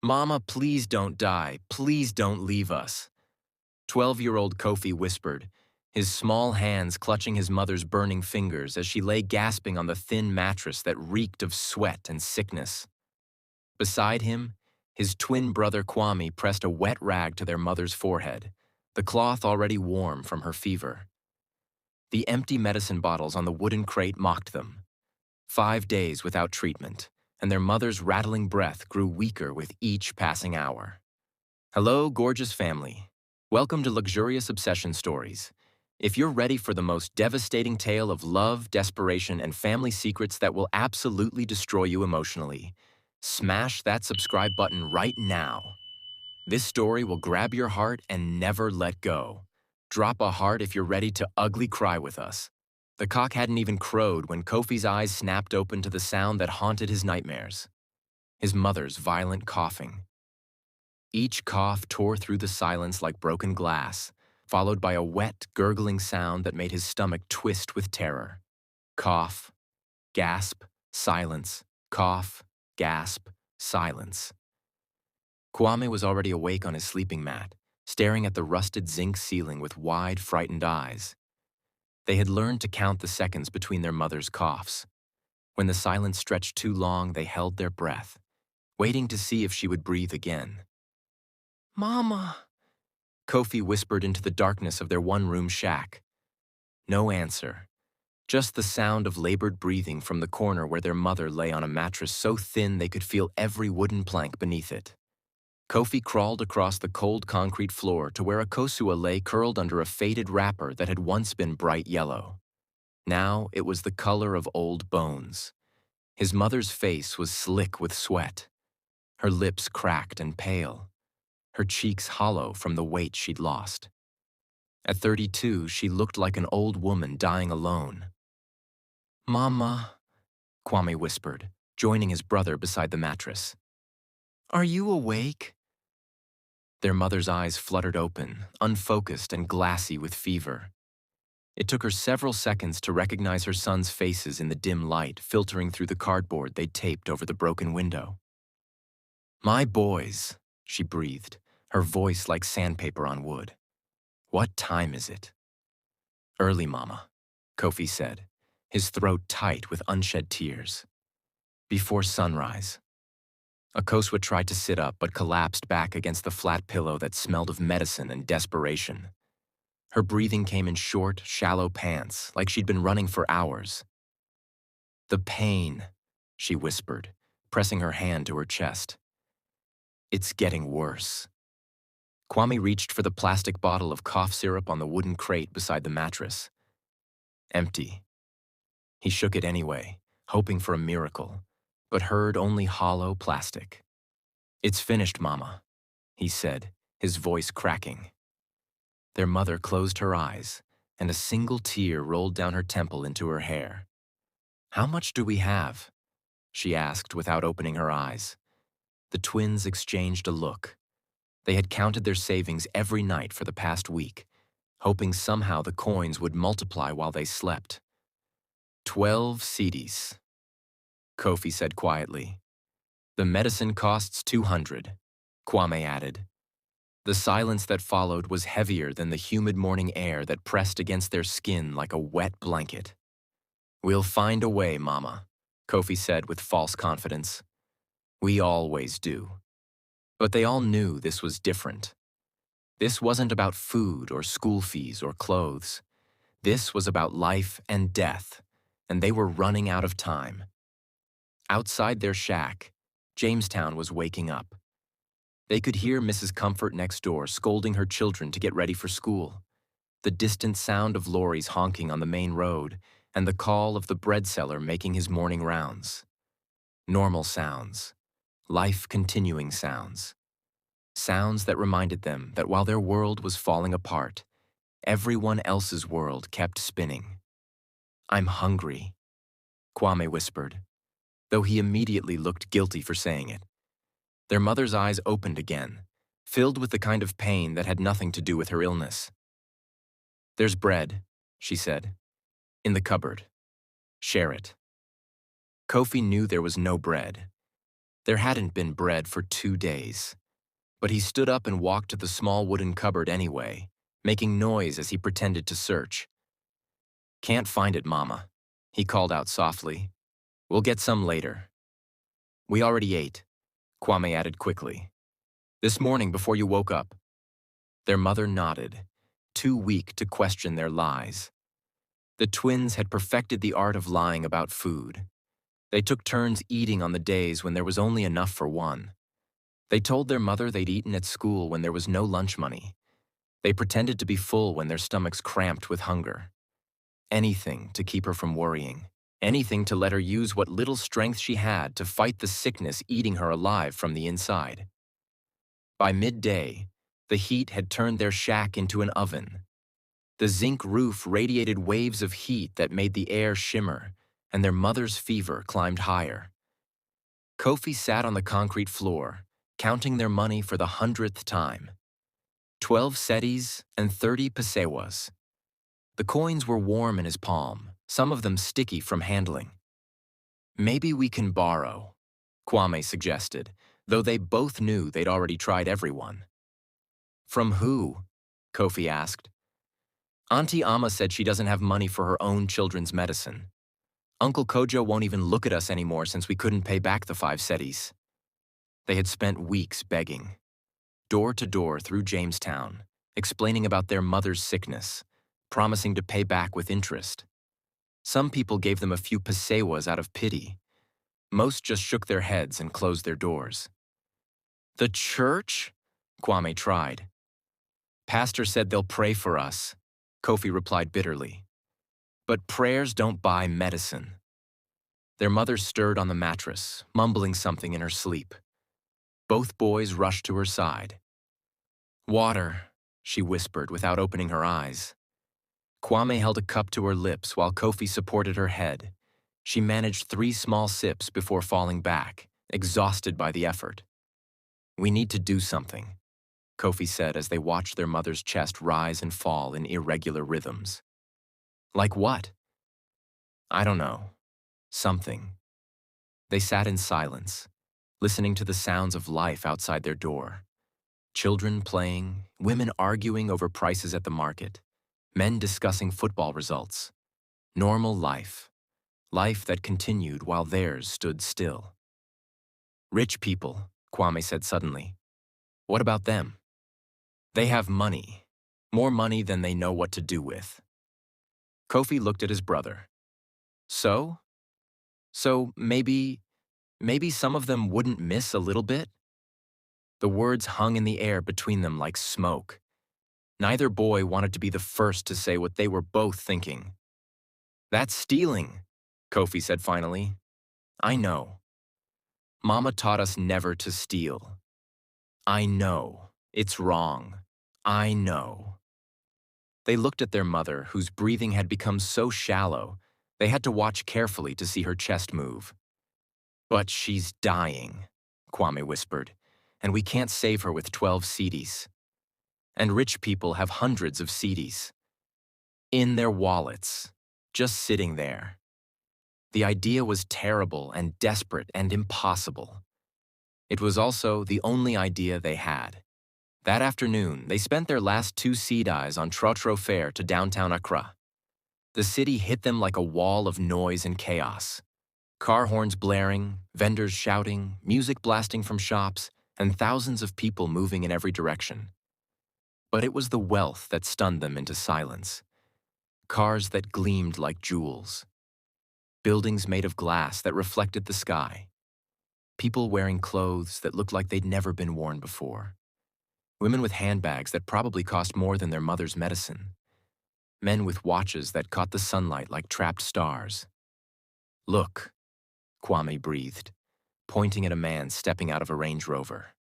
Mama, please don't die. Please don't leave us. 12-year-old Kofi whispered, his small hands clutching his mother's burning fingers as she lay gasping on the thin mattress that reeked of sweat and sickness. Beside him, his twin brother Kwame pressed a wet rag to their mother's forehead, the cloth already warm from her fever. The empty medicine bottles on the wooden crate mocked them. 5 days without treatment, and their mother's rattling breath grew weaker with each passing hour. Hello, gorgeous family. Welcome to Luxurious Obsession Stories. If you're ready for the most devastating tale of love, desperation, and family secrets that will absolutely destroy you emotionally, smash that subscribe button right now. This story will grab your heart and never let go. Drop a heart if you're ready to ugly cry with us. The cock hadn't even crowed when Kofi's eyes snapped open to the sound that haunted his nightmares. His mother's violent coughing. Each cough tore through the silence like broken glass, followed by a wet, gurgling sound that made his stomach twist with terror. Cough, gasp, silence, cough, gasp, silence. Kwame was already awake on his sleeping mat, staring at the rusted zinc ceiling with wide, frightened eyes. They had learned to count the seconds between their mother's coughs. When the silence stretched too long, they held their breath, waiting to see if she would breathe again. "Mama," Kofi whispered into the darkness of their one-room shack. No answer, just the sound of labored breathing from the corner where their mother lay on a mattress so thin they could feel every wooden plank beneath it. Kofi crawled across the cold concrete floor to where Akosua lay curled under a faded wrapper that had once been bright yellow. Now it was the color of old bones. His mother's face was slick with sweat, her lips cracked and pale, her cheeks hollow from the weight she'd lost. At 32, she looked like an old woman dying alone. "Mama," Kwame whispered, joining his brother beside the mattress. "Are you awake?" Their mother's eyes fluttered open, unfocused and glassy with fever. It took her several seconds to recognize her son's faces in the dim light filtering through the cardboard they'd taped over the broken window. "My boys," she breathed, her voice like sandpaper on wood. "What time is it?" "Early, Mama," Kofi said, his throat tight with unshed tears. "Before sunrise." Akosua tried to sit up but collapsed back against the flat pillow that smelled of medicine and desperation. Her breathing came in short, shallow pants, like she'd been running for hours. "The pain," she whispered, pressing her hand to her chest. "It's getting worse." Kwame reached for the plastic bottle of cough syrup on the wooden crate beside the mattress. Empty. He shook it anyway, hoping for a miracle, but heard only hollow plastic. "It's finished, Mama," he said, his voice cracking. Their mother closed her eyes, and a single tear rolled down her temple into her hair. "How much do we have?" she asked without opening her eyes. The twins exchanged a look. They had counted their savings every night for the past week, hoping somehow the coins would multiply while they slept. 12 cedis, Kofi said quietly. "The medicine costs 200, Kwame added. The silence that followed was heavier than the humid morning air that pressed against their skin like a wet blanket. "We'll find a way, Mama," Kofi said with false confidence. "We always do." But they all knew this was different. This wasn't about food or school fees or clothes. This was about life and death, and they were running out of time. Outside their shack, Jamestown was waking up. They could hear Mrs. Comfort next door scolding her children to get ready for school, the distant sound of lorries honking on the main road, and the call of the bread seller making his morning rounds. Normal sounds, life-continuing sounds. Sounds that reminded them that while their world was falling apart, everyone else's world kept spinning. "I'm hungry," Kwame whispered, though he immediately looked guilty for saying it. Their mother's eyes opened again, filled with the kind of pain that had nothing to do with her illness. "There's bread," she said, "in the cupboard. Share it." Kofi knew there was no bread. There hadn't been bread for 2 days, but he stood up and walked to the small wooden cupboard anyway, making noise as he pretended to search. "Can't find it, Mama," he called out softly. "We'll get some later." "We already ate," Kwame added quickly. "This morning before you woke up." Their mother nodded, too weak to question their lies. The twins had perfected the art of lying about food. They took turns eating on the days when there was only enough for one. They told their mother they'd eaten at school when there was no lunch money. They pretended to be full when their stomachs cramped with hunger. Anything to keep her from worrying. Anything to let her use what little strength she had to fight the sickness eating her alive from the inside. By midday, the heat had turned their shack into an oven. The zinc roof radiated waves of heat that made the air shimmer, and their mother's fever climbed higher. Kofi sat on the concrete floor, counting their money for the 100th time. 12 setis and 30 pesewas. The coins were warm in his palm, some of them sticky from handling. "Maybe we can borrow," Kwame suggested, though they both knew they'd already tried everyone. "From who?" Kofi asked. "Auntie Amma said she doesn't have money for her own children's medicine. Uncle Kojo won't even look at us anymore since we couldn't pay back the 5 setis." They had spent weeks begging, door to door through Jamestown, explaining about their mother's sickness, promising to pay back with interest. Some people gave them a few pesewas out of pity. Most just shook their heads and closed their doors. "The church?" Kwame tried. "Pastor said they'll pray for us," Kofi replied bitterly. "But prayers don't buy medicine." Their mother stirred on the mattress, mumbling something in her sleep. Both boys rushed to her side. "Water," she whispered without opening her eyes. Kwame held a cup to her lips while Kofi supported her head. She managed 3 small sips before falling back, exhausted by the effort. "We need to do something," Kofi said as they watched their mother's chest rise and fall in irregular rhythms. "Like what?" "I don't know. Something." They sat in silence, listening to the sounds of life outside their door. Children playing, women arguing over prices at the market, men discussing football results. Normal life. Life that continued while theirs stood still. "Rich people," Kwame said suddenly. "What about them?" "They have money. More money than they know what to do with." Kofi looked at his brother. "So? So maybe some of them wouldn't miss a little bit?" The words hung in the air between them like smoke. Neither boy wanted to be the first to say what they were both thinking. "That's stealing," Kofi said finally. "I know. Mama taught us never to steal. I know. It's wrong. I know." They looked at their mother, whose breathing had become so shallow, they had to watch carefully to see her chest move. "But she's dying," Kwame whispered, "and we can't save her with 12 CDs. And rich people have hundreds of CDs. In their wallets, just sitting there." The idea was terrible and desperate and impossible. It was also the only idea they had. That afternoon, they spent their last 2 CDs on trotro fare to downtown Accra. The city hit them like a wall of noise and chaos. Car horns blaring, vendors shouting, music blasting from shops, and thousands of people moving in every direction. But it was the wealth that stunned them into silence. Cars that gleamed like jewels. Buildings made of glass that reflected the sky. People wearing clothes that looked like they'd never been worn before. Women with handbags that probably cost more than their mother's medicine. Men with watches that caught the sunlight like trapped stars. "Look," Kwame breathed, pointing at a man stepping out of a Range Rover.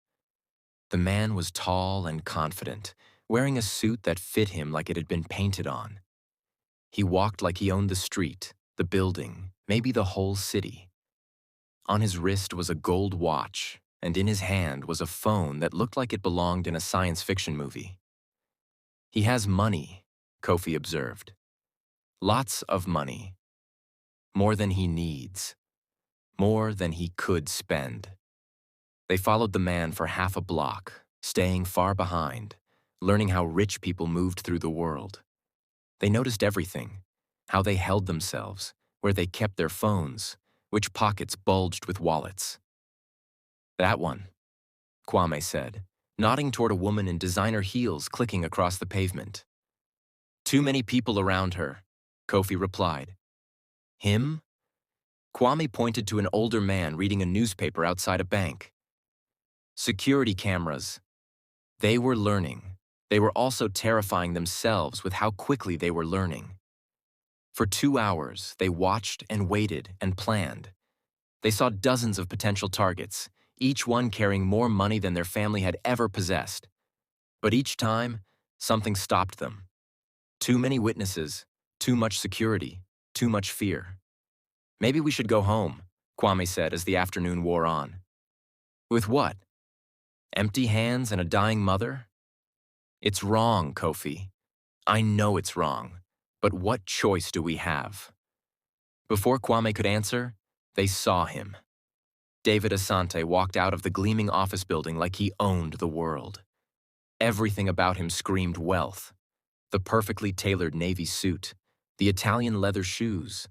The man was tall and confident, wearing a suit that fit him like it had been painted on. He walked like he owned the street, the building, maybe the whole city. On his wrist was a gold watch, and in his hand was a phone that looked like it belonged in a science fiction movie. "He has money," Kofi observed. "Lots of money. More than he needs. More than he could spend." They followed the man for half a block, staying far behind, learning how rich people moved through the world. They noticed everything: how they held themselves, where they kept their phones, which pockets bulged with wallets. "That one," Kwame said, nodding toward a woman in designer heels clicking across the pavement. "Too many people around her," Kofi replied. "Him?" Kwame pointed to an older man reading a newspaper outside a bank. "Security cameras." They were learning. They were also terrifying themselves with how quickly they were learning. For 2 hours, they watched and waited and planned. They saw dozens of potential targets, each one carrying more money than their family had ever possessed. But each time, something stopped them. Too many witnesses, too much security, too much fear. "Maybe we should go home," Kwame said as the afternoon wore on. "With what? Empty hands and a dying mother?" "It's wrong, Kofi. I know it's wrong. But what choice do we have?" Before Kwame could answer, they saw him. David Asante walked out of the gleaming office building like he owned the world. Everything about him screamed wealth. The perfectly tailored navy suit, the Italian leather shoes,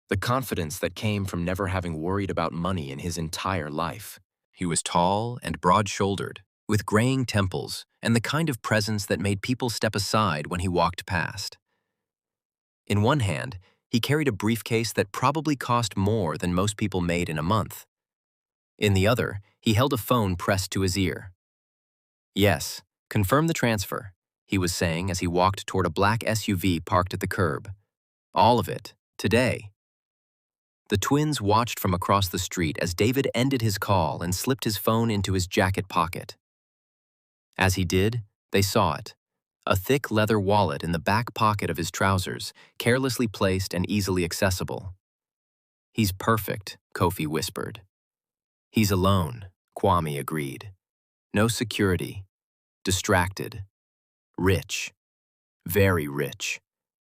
the confidence that came from never having worried about money in his entire life. He was tall and broad-shouldered, with graying temples and the kind of presence that made people step aside when he walked past. In one hand, he carried a briefcase that probably cost more than most people made in a month. In the other, he held a phone pressed to his ear. "Yes, confirm the transfer," he was saying as he walked toward a black SUV parked at the curb. "All of it, today." The twins watched from across the street as David ended his call and slipped his phone into his jacket pocket. As he did, they saw it: a thick leather wallet in the back pocket of his trousers, carelessly placed and easily accessible. "He's perfect," Kofi whispered. "He's alone," Kwame agreed. "No security. Distracted. Rich. Very rich."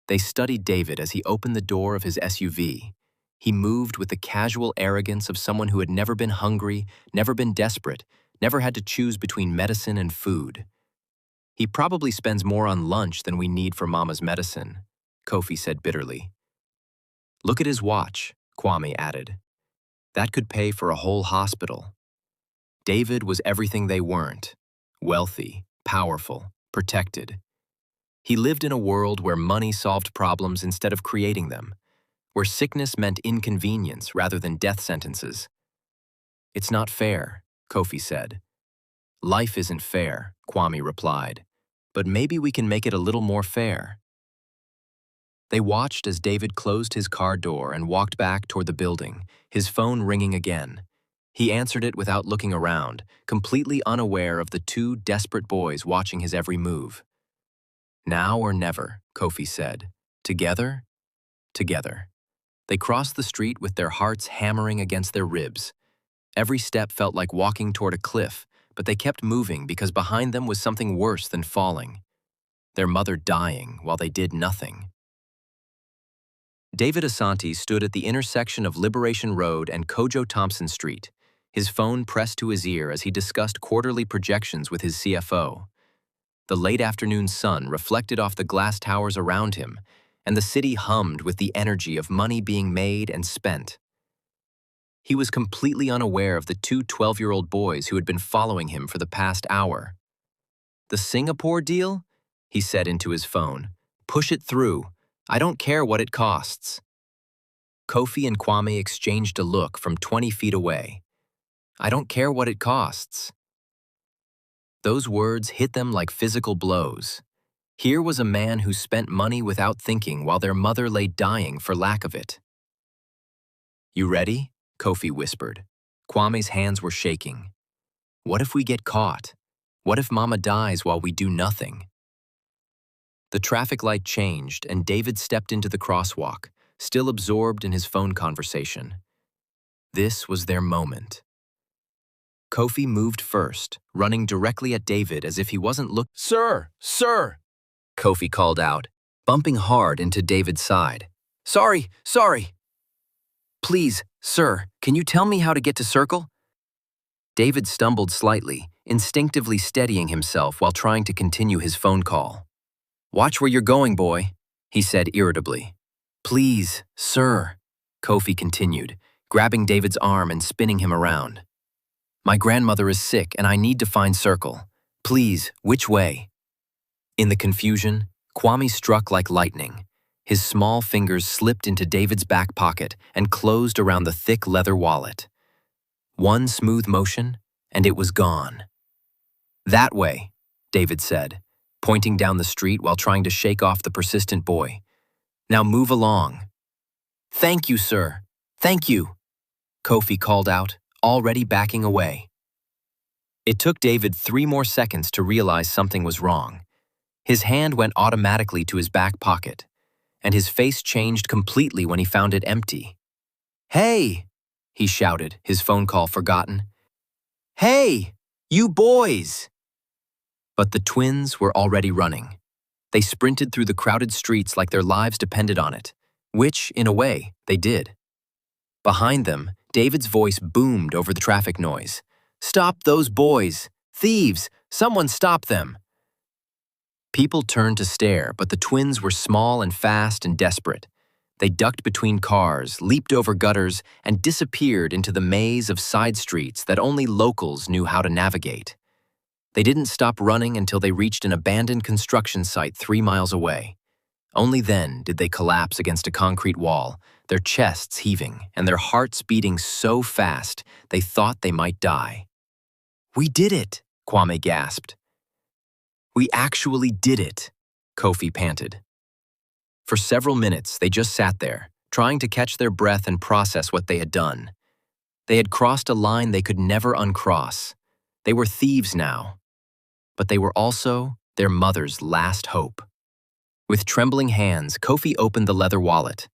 They studied David as he opened the door of his SUV. He moved with the casual arrogance of someone who had never been hungry, never been desperate, never had to choose between medicine and food. "He probably spends more on lunch than we need for Mama's medicine," Kofi said bitterly. "Look at his watch," Kwame added. "That could pay for a whole hospital." David was everything they weren't: wealthy, powerful, protected. He lived in a world where money solved problems instead of creating them, where sickness meant inconvenience rather than death sentences. "It's not fair," Kofi said. "Life isn't fair," Kwame replied, "but maybe we can make it a little more fair." They watched as David closed his car door and walked back toward the building, his phone ringing again. He answered it without looking around, completely unaware of the two desperate boys watching his every move. "Now or never," Kofi said. "Together? Together." They crossed the street with their hearts hammering against their ribs. Every step felt like walking toward a cliff, but they kept moving because behind them was something worse than falling: their mother dying while they did nothing. David Asante stood at the intersection of Liberation Road and Kojo Thompson Street, his phone pressed to his ear as he discussed quarterly projections with his CFO. The late afternoon sun reflected off the glass towers around him, and the city hummed with the energy of money being made and spent. He was completely unaware of the two 12-year-old boys who had been following him for the past hour. "The Singapore deal?" he said into his phone. "Push it through. I don't care what it costs." Kofi and Kwame exchanged a look from 20 feet away. "I don't care what it costs." Those words hit them like physical blows. Here was a man who spent money without thinking while their mother lay dying for lack of it. "You ready?" Kofi whispered. Kwame's hands were shaking. "What if we get caught? What if Mama dies while we do nothing?" The traffic light changed and David stepped into the crosswalk, still absorbed in his phone conversation. This was their moment. Kofi moved first, running directly at David as if he wasn't looking. "Sir! Sir!" Kofi called out, bumping hard into David's side. "Sorry, sorry!" "Please, sir, can you tell me how to get to Circle?" David stumbled slightly, instinctively steadying himself while trying to continue his phone call. "Watch where you're going, boy," he said irritably. "Please, sir," Kofi continued, grabbing David's arm and spinning him around. "My grandmother is sick and I need to find Circle. Please, which way?" In the confusion, Kwame struck like lightning. His small fingers slipped into David's back pocket and closed around the thick leather wallet. One smooth motion, and it was gone. "That way," David said, pointing down the street while trying to shake off the persistent boy. "Now move along." "Thank you, sir. Thank you," Kofi called out, already backing away. It took David 3 more seconds to realize something was wrong. His hand went automatically to his back pocket, and his face changed completely when he found it empty. "Hey!" he shouted, his phone call forgotten. "Hey! You boys!" But the twins were already running. They sprinted through the crowded streets like their lives depended on it, which, in a way, they did. Behind them, David's voice boomed over the traffic noise. "Stop those boys! Thieves! Someone stop them!" People turned to stare, but the twins were small and fast and desperate. They ducked between cars, leaped over gutters, and disappeared into the maze of side streets that only locals knew how to navigate. They didn't stop running until they reached an abandoned construction site 3 miles away. Only then did they collapse against a concrete wall, their chests heaving and their hearts beating so fast they thought they might die. "We did it," Kwame gasped. "We actually did it," Kofi panted. For several minutes, they just sat there, trying to catch their breath and process what they had done. They had crossed a line they could never uncross. They were thieves now. But they were also their mother's last hope. With trembling hands, Kofi opened the leather wallet.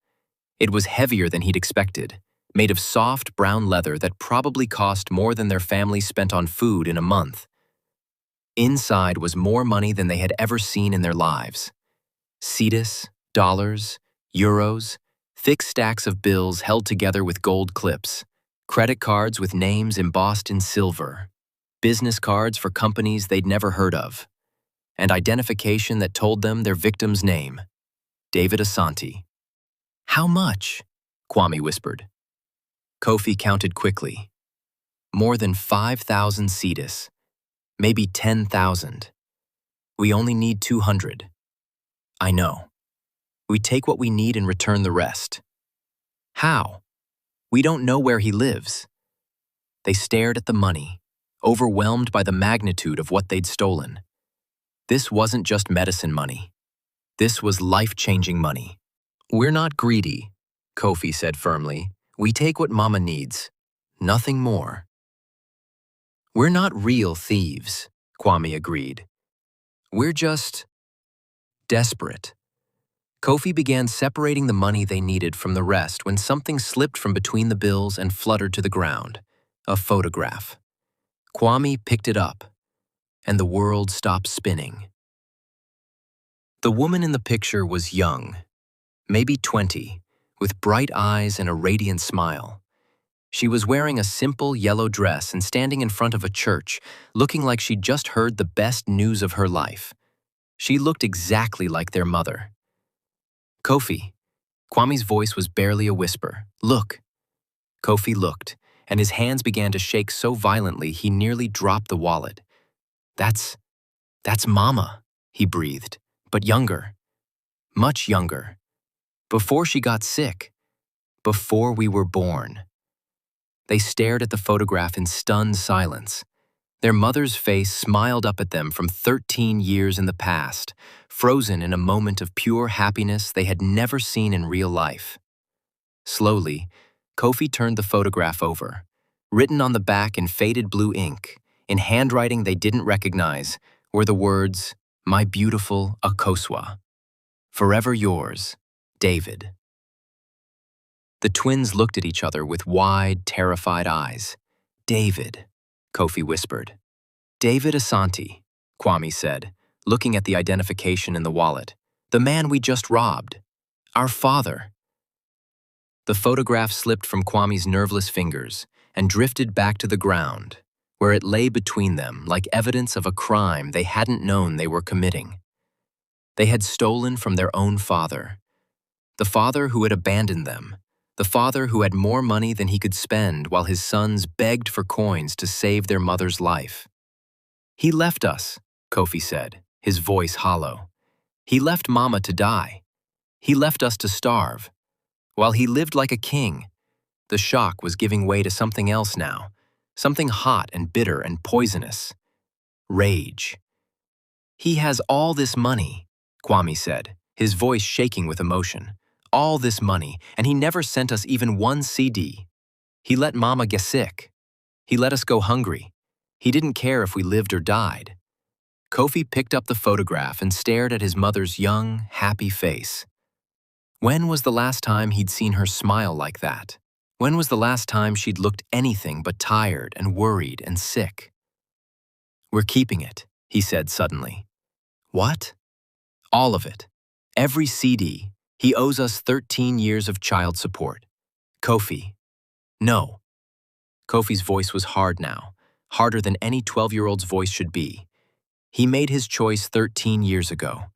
It was heavier than he'd expected, made of soft brown leather that probably cost more than their family spent on food in a month. Inside was more money than they had ever seen in their lives. Cetus, dollars, euros, thick stacks of bills held together with gold clips, credit cards with names embossed in silver, business cards for companies they'd never heard of, and identification that told them their victim's name, David Asante. "How much?" Kwame whispered. Kofi counted quickly. More than 5,000 cetus, maybe 10,000. "We only need 200. "I know. We take what we need and return the rest." "How?" "We don't know where he lives." They stared at the money, overwhelmed by the magnitude of what they'd stolen. This wasn't just medicine money. This was life-changing money. "We're not greedy," Kofi said firmly. "We take what Mama needs, nothing more." "We're not real thieves," Kwame agreed. "We're just desperate." Kofi began separating the money they needed from the rest when something slipped from between the bills and fluttered to the ground. A photograph. Kwame picked it up, and the world stopped spinning. The woman in the picture was young, maybe 20, with bright eyes and a radiant smile. She was wearing a simple yellow dress and standing in front of a church, looking like she'd just heard the best news of her life. She looked exactly like their mother. "Kofi." Kwame's voice was barely a whisper. "Look." Kofi looked, and his hands began to shake so violently he nearly dropped the wallet. That's Mama," he breathed, "but younger. Much younger. Before she got sick. Before we were born." They stared at the photograph in stunned silence. Their mother's face smiled up at them from 13 years in the past, frozen in a moment of pure happiness they had never seen in real life. Slowly, Kofi turned the photograph over. Written on the back in faded blue ink, in handwriting they didn't recognize, were the words, "My beautiful Akosua. Forever yours, David." The twins looked at each other with wide, terrified eyes. "David," Kofi whispered. "David Asante," Kwame said, looking at the identification in the wallet. "The man we just robbed. Our father." The photograph slipped from Kwame's nerveless fingers and drifted back to the ground, where it lay between them like evidence of a crime they hadn't known they were committing. They had stolen from their own father, the father who had abandoned them, the father who had more money than he could spend while his sons begged for coins to save their mother's life. "He left us," Kofi said, his voice hollow. "He left Mama to die. He left us to starve. While he lived like a king, the shock was giving way to something else now, something hot and bitter and poisonous. Rage. He has all this money," Kwame said, his voice shaking with emotion. "All this money, and he never sent us even one CD. He let Mama get sick. He let us go hungry. He didn't care if we lived or died." Kofi picked up the photograph and stared at his mother's young, happy face. When was the last time he'd seen her smile like that? When was the last time she'd looked anything but tired and worried and sick? "We're keeping it," he said suddenly. "What?" "All of it. Every CD. He owes us 13 years of child support." "Kofi." "No." Kofi's voice was hard now, harder than any 12-year-old's voice should be. He made his choice 13 years ago.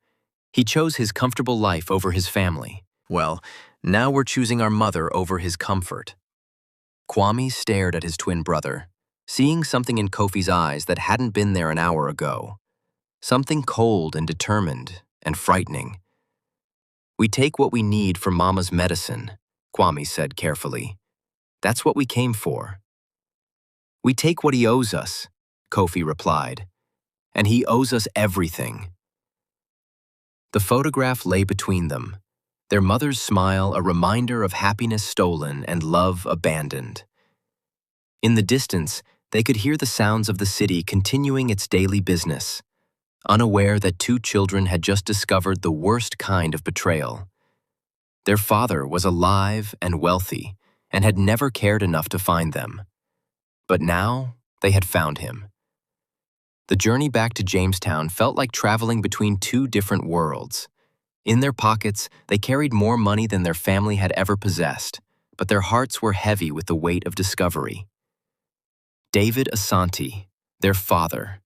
He chose his comfortable life over his family. Well, now we're choosing our mother over his comfort. Kwame stared at his twin brother, seeing something in Kofi's eyes that hadn't been there an hour ago. Something cold and determined and frightening. "We take what we need from Mama's medicine," Kwame said carefully. "That's what we came for." "We take what he owes us," Kofi replied. "And he owes us everything." The photograph lay between them, their mother's smile a reminder of happiness stolen and love abandoned. In the distance, they could hear the sounds of the city continuing its daily business, unaware that two children had just discovered the worst kind of betrayal. Their father was alive and wealthy and had never cared enough to find them. But now, they had found him. The journey back to Jamestown felt like traveling between two different worlds. In their pockets, they carried more money than their family had ever possessed, but their hearts were heavy with the weight of discovery. David Asante, their father.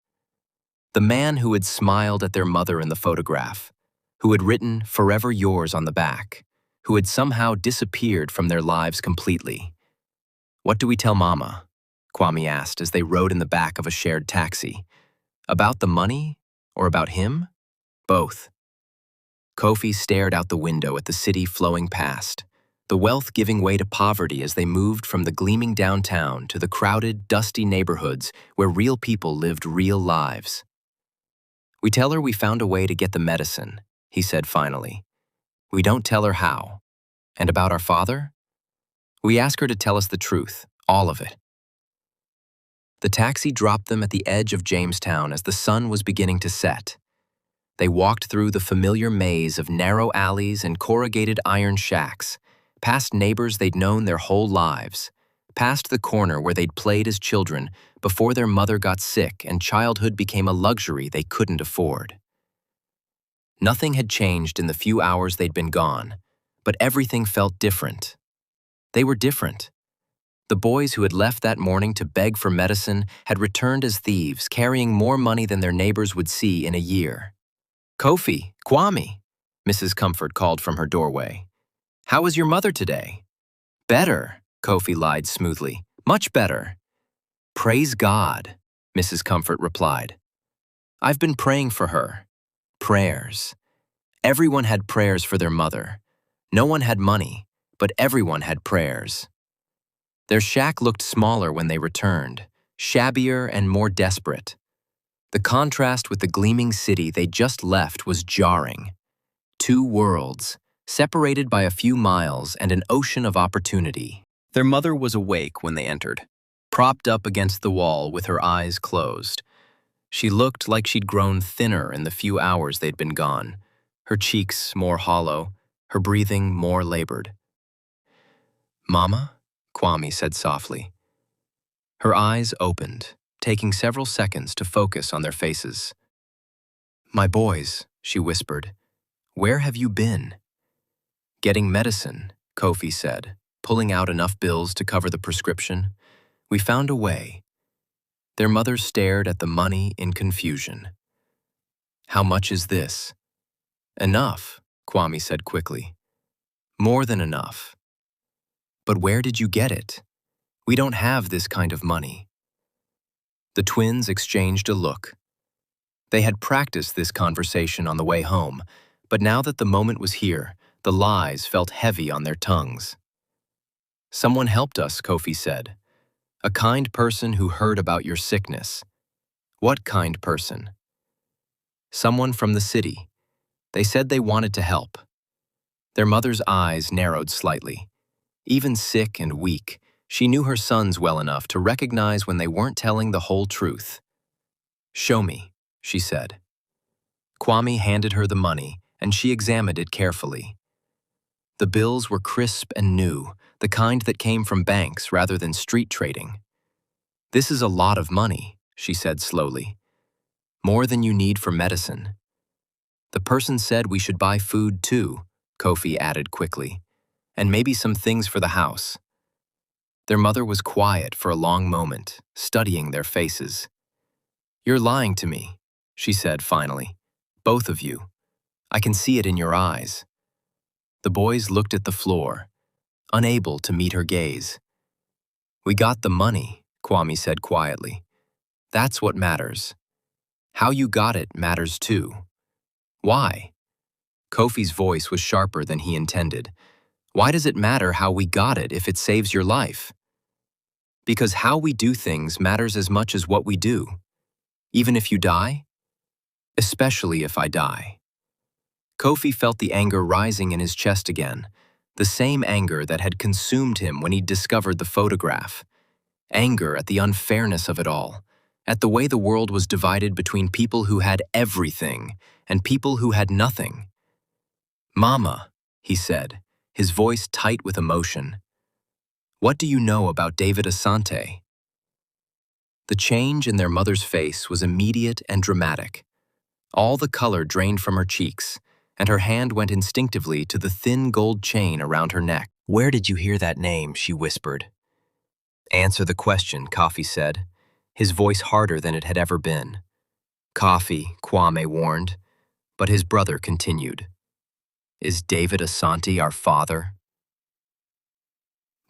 The man who had smiled at their mother in the photograph, who had written "Forever Yours" on the back, who had somehow disappeared from their lives completely. "What do we tell Mama?" Kwame asked as they rode in the back of a shared taxi. "About the money or about him?" "Both." Kofi stared out the window at the city flowing past, the wealth giving way to poverty as they moved from the gleaming downtown to the crowded, dusty neighborhoods where real people lived real lives. "We tell her we found a way to get the medicine," he said finally. "We don't tell her how. And about our father? We ask her to tell us the truth, all of it." The taxi dropped them at the edge of Jamestown as the sun was beginning to set. They walked through the familiar maze of narrow alleys and corrugated iron shacks, past neighbors they'd known their whole lives, past the corner where they'd played as children before their mother got sick and childhood became a luxury they couldn't afford. Nothing had changed in the few hours they'd been gone, but everything felt different. They were different. The boys who had left that morning to beg for medicine had returned as thieves, carrying more money than their neighbors would see in a year. "Kofi, Kwame," Mrs. Comfort called from her doorway. "How is your mother today?" "Better," Kofi lied smoothly. "Much better." "Praise God," Mrs. Comfort replied. "I've been praying for her." Prayers. Everyone had prayers for their mother. No one had money, but everyone had prayers. Their shack looked smaller when they returned, shabbier and more desperate. The contrast with the gleaming city they just left was jarring. Two worlds, separated by a few miles and an ocean of opportunity. Their mother was awake when they entered, propped up against the wall with her eyes closed. She looked like she'd grown thinner in the few hours they'd been gone, her cheeks more hollow, her breathing more labored. "Mama?" Kwame said softly. Her eyes opened, taking several seconds to focus on their faces. "My boys," she whispered, "where have you been?" "Getting medicine," Kofi said, pulling out enough bills to cover the prescription. "We found a way." Their mother stared at the money in confusion. "How much is this?" "Enough," Kwame said quickly. "More than enough." "But where did you get it? We don't have this kind of money." The twins exchanged a look. They had practiced this conversation on the way home, but now that the moment was here, the lies felt heavy on their tongues. "Someone helped us," Kofi said. "A kind person who heard about your sickness." "What kind person?" "Someone from the city. They said they wanted to help." Their mother's eyes narrowed slightly. Even sick and weak, she knew her sons well enough to recognize when they weren't telling the whole truth. "Show me," she said. Kwame handed her the money, and she examined it carefully. The bills were crisp and new, the kind that came from banks rather than street trading. "This is a lot of money," she said slowly. "More than you need for medicine." "The person said we should buy food too," Kofi added quickly, "and maybe some things for the house." Their mother was quiet for a long moment, studying their faces. "You're lying to me," she said finally. "Both of you. I can see it in your eyes." The boys looked at the floor, unable to meet her gaze. "We got the money," Kwame said quietly. "That's what matters. How you got it matters too." "Why?" Kofi's voice was sharper than he intended. "Why does it matter how we got it if it saves your life?" "Because how we do things matters as much as what we do. Even if you die? Especially if I die." Kofi felt the anger rising in his chest again, the same anger that had consumed him when he discovered the photograph. Anger at the unfairness of it all, at the way the world was divided between people who had everything and people who had nothing. "Mama," he said, his voice tight with emotion. "What do you know about David Asante?" The change in their mother's face was immediate and dramatic. All the color drained from her cheeks, and her hand went instinctively to the thin gold chain around her neck. "Where did you hear that name?" she whispered. "Answer the question," Kofi said, his voice harder than it had ever been. "Kofi," Kwame warned, but his brother continued. "Is David Asante our father?"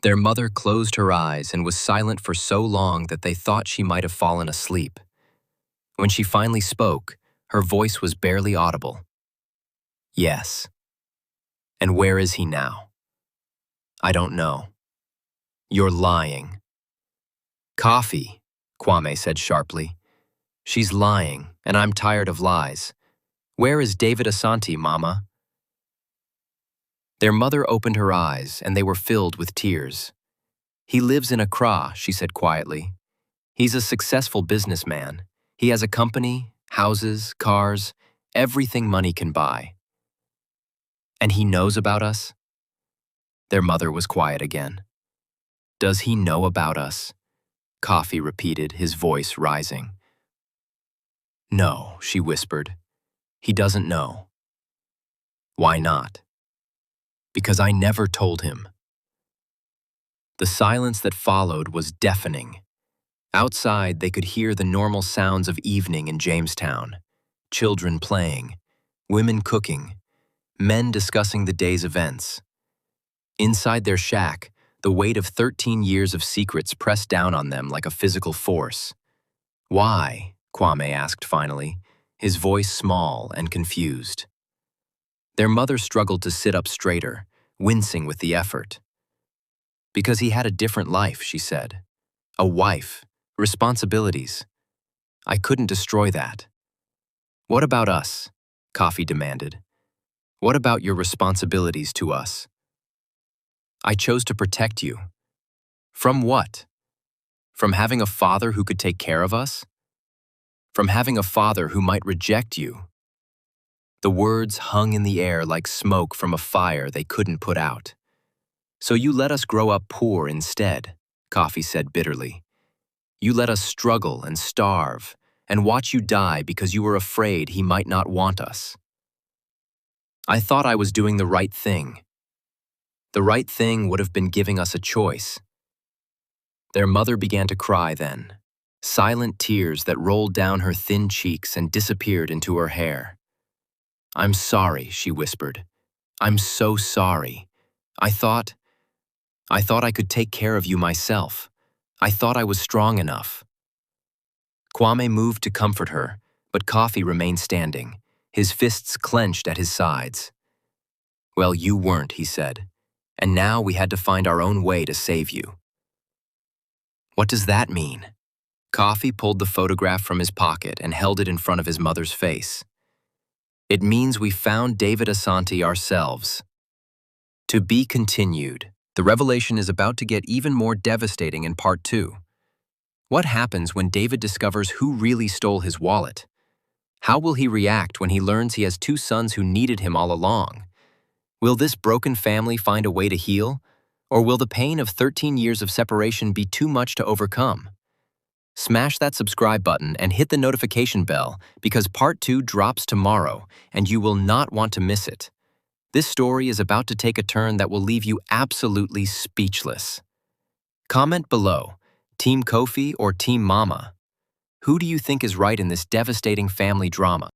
Their mother closed her eyes and was silent for so long that they thought she might have fallen asleep. When she finally spoke, her voice was barely audible. "Yes." "And where is he now?" "I don't know." "You're lying." "Kofi," Kwame said sharply. "She's lying, and I'm tired of lies. Where is David Asante, Mama?" Their mother opened her eyes, and they were filled with tears. "He lives in Accra," she said quietly. "He's a successful businessman. He has a company, houses, cars, everything money can buy." "And he knows about us?" Their mother was quiet again. "Does he know about us?" Kofi repeated, his voice rising. "No," she whispered. "He doesn't know." "Why not?" "Because I never told him." The silence that followed was deafening. Outside, they could hear the normal sounds of evening in Jamestown. Children playing, women cooking, men discussing the day's events. Inside their shack, the weight of 13 years of secrets pressed down on them like a physical force. "Why?" Kwame asked finally, his voice small and confused. Their mother struggled to sit up straighter, wincing with the effort. "Because he had a different life," she said. "A wife, responsibilities. I couldn't destroy that." "What about us?" Kofi demanded. "What about your responsibilities to us?" "I chose to protect you." "From what? From having a father who could take care of us? From having a father who might reject you?" The words hung in the air like smoke from a fire they couldn't put out. "So you let us grow up poor instead," Kofi said bitterly. "You let us struggle and starve and watch you die because you were afraid he might not want us." "I thought I was doing the right thing." "The right thing would have been giving us a choice." Their mother began to cry then. silent tears that rolled down her thin cheeks and disappeared into her hair. "I'm sorry," she whispered. "I'm so sorry. I thought I could take care of you myself. I thought I was strong enough." Kwame moved to comfort her, but Kofi remained standing, his fists clenched at his sides. "Well, you weren't," he said, "and now we had to find our own way to save you." "What does that mean?" Kofi pulled the photograph from his pocket and held it in front of his mother's face. "It means we found David Asante ourselves." To be continued. The revelation is about to get even more devastating in part 2. What happens when David discovers who really stole his wallet? How will he react when he learns he has two sons who needed him all along? Will this broken family find a way to heal? Or will the pain of 13 years of separation be too much to overcome? Smash that subscribe button and hit the notification bell because part 2 drops tomorrow and you will not want to miss it. This story is about to take a turn that will leave you absolutely speechless. Comment below, Team Kofi or Team Mama? Who do you think is right in this devastating family drama?